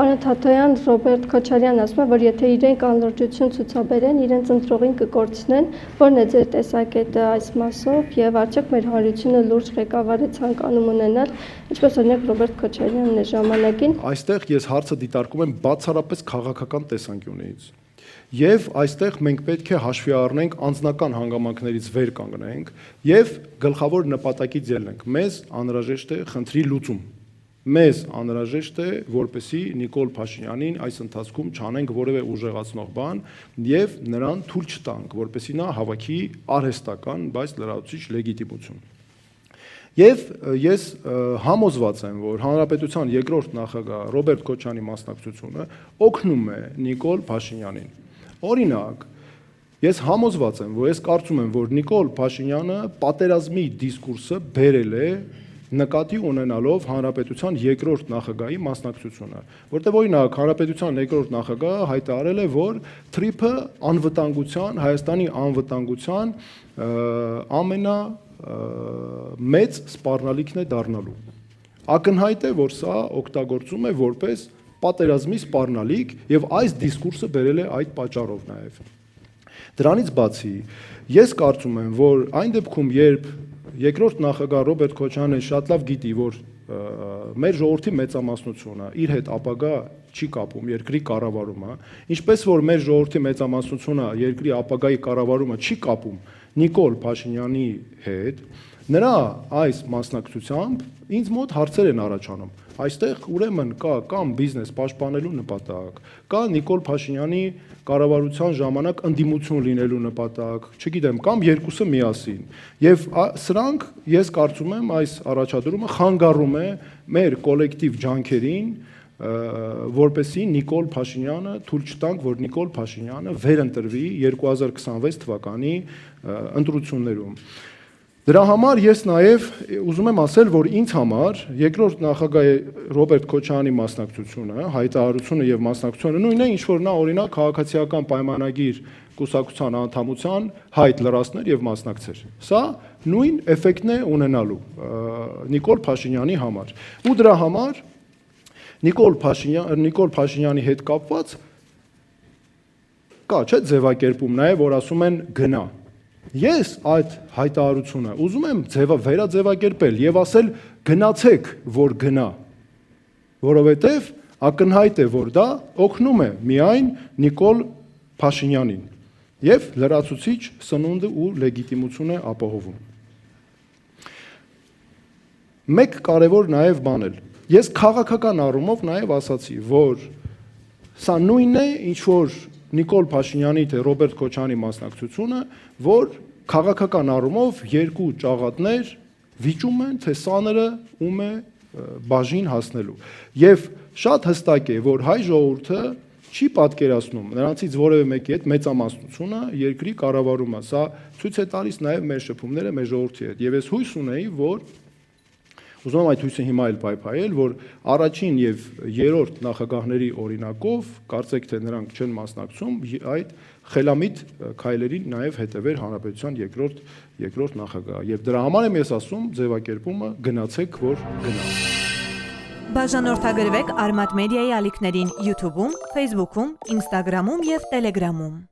Պարոն Թաթոյան, Ռոբերտ Քոչարյանն ասում է, որ եթե իրենք անլրջություն ցուցաբերեն, իրենց ընտրողին կկորցնեն, որն է ձեր տեսակետը այս մասով եւ արդյոք մեր հանրությունը լուրջ ղեկավար է ցանկանում ունենալ, ինչպես օրինակ Ռոբերտ Քոչարյանն է ժամանակին։ Այստեղ ես հարցը դիտարկում եմ բացառապես քաղաքական տեսանկյունից։ Եվ այստեղ մենք պետք է հաշվի առնենք անձնական հանգամանքներից վեր կանգնենք եւ գլխավոր նպատակից ելնենք։ Մեզ անհրաժեշտ է խնդրի լուծում։ Մեզ անհրաժեշտ է, որպեսզի Նիկոլ Փաշինյանին այս ընթացքում չանենք որևէ ուժեղացնող բան եւ նրան թույլ չտանք, որպեսզի նա հավաքի արհեստական, բայց լրացուցիչ լեգիտիմություն։ Եվ ես համոզված եմ, որ Հանրապետության երկրորդ նախագահ Ռոբերտ Քոչարյանի մասնակցությունը օգնում է Նիկոլ Փաշինյանին։ Օրինակ, ես համոզված եմ, որ ես կարծում եմ, որ Նիկոլ Փաշինյանը պատերազմի դիսկուրսը բերել է նկատի ունենալով Հանրապետության երկրորդ նախագահի մասնակցությունը, որտեղ օրինակ Հանրապետության երկրորդ նախագահը հայտարարել է, որ թրիփը անվտանգության, Հայաստանի անվտանգության ամենամեծ սպառնալիքն է դառնալու։ Ակնհայտ է, որ սա օգտագործում է որպես պատերազմի սպառնալիք եւ այս դիսկուրսը բերել է այդ պատճառով նաեւ։ Դրանից բացի, ես կարծում եմ, որ այն դեպքում, երբ երկրորդ նախագահ Ռոբերտ Քոչարյանը շատ լավ գիտի, որ մեր ժողովրդի մեծամասնությունը իր հետ ապագա չի կապում երկրի կառավարումը, ինչպես որ մեր ժողովրդի մեծամասնությունը երկրի ապագայի կառավարումը չի կապում Նիկոլ Փաշինյանի հետ, նրա այս մասնակցությամբ ինձ մոտ հարցեր են առաջանում։ Այստեղ ուրեմն կա կամ բիզնես պաշտպանելու նպատակ, կա Նիկոլ Փաշինյանի կառավարության ժամանակ ընդդիմություն լինելու նպատակ, չգիտեմ, կամ երկուսը միասին։ Եվ սրանք, ես կարծում եմ, այս առաջադրումը խանգարում է մեր կոլեկտիվ ջանքերին, որպեսզի Նիկոլ Փաշինյանը թույլ չտանք, որ Նիկոլ Փաշինյանը վերընտրվի 2026 թվականի ընտրություններում։ Դրա համար ես նաև ուզում եմ ասել, որ ինձ համար երկրորդ նախագահ Ռոբերտ Քոչարյանի մասնակցությունը, հայտարարությունը եւ մասնակցությունը նույնն է, ինչ որ նա օրինակ քաղաքացիական պայմանագիր կուսակցության անդամության հայտ լրացներ եւ մասնակցեր։ Սա նույն էֆեկտն է ունենալու Նիկոլ Փաշինյանի համար։ Ու դրա համար Նիկոլ Փաշինյանի հետ կապված կա, չէ՞, ձևակերպում նաև, որ ասում են գնա։ Ես այդ հայտարարությունը ուզում եմ վերաձևակերպել եւ ասել գնացեք, որ գնա, որովհետեւ ակնհայտ է, որ դա օգնում է միայն Նիկոլ Փաշինյանին եւ լրացուցիչ սնունդը ու լեգիտիմություն է ապահովում։ Մեկ կարևոր նաեւ բան էլ։ Ես քաղաքական առումով նաեւ ասացի, որ սա նույնն է, ինչ որ Նիկոլ Փաշինյանի թե Ռոբերտ Քոչարյանի մասնակցությունը, որ քաղաքական առումով երկու ճաղատներ վիճում են, թե սաները ում է բաժին հասնելու։ Եվ շատ հստակ է, որ հայ ժողովուրդը չի պատկերացնում նրանցից որևէ մեկի հետ մեծամասնությունը երկրի կառավարումը։ Սա ցույց է տալիս նաև մեր շփումները մեր ժողովրդի հետ։ Եվ ես հույս ունեի, որ ուզում եմ այդ հույսը հիմա էլ պայփայել, որ առաջին եւ երրորդ նախագահների օրինակով կարծեք թե նրանք չեն մասնակցում այդ խելամիտ քայլերին նաեւ հետևեր Հանրապետության երկրորդ նախագահ։ Եվ դրա համար եմ ես ասում, ձևակերպումը գնացեք, որ գնա։ Բաժանորդագրվեք Արմատ մեդիայի ալիքներին YouTube-ում, Facebook-ում, Instagram-ում եւ Telegram-ում։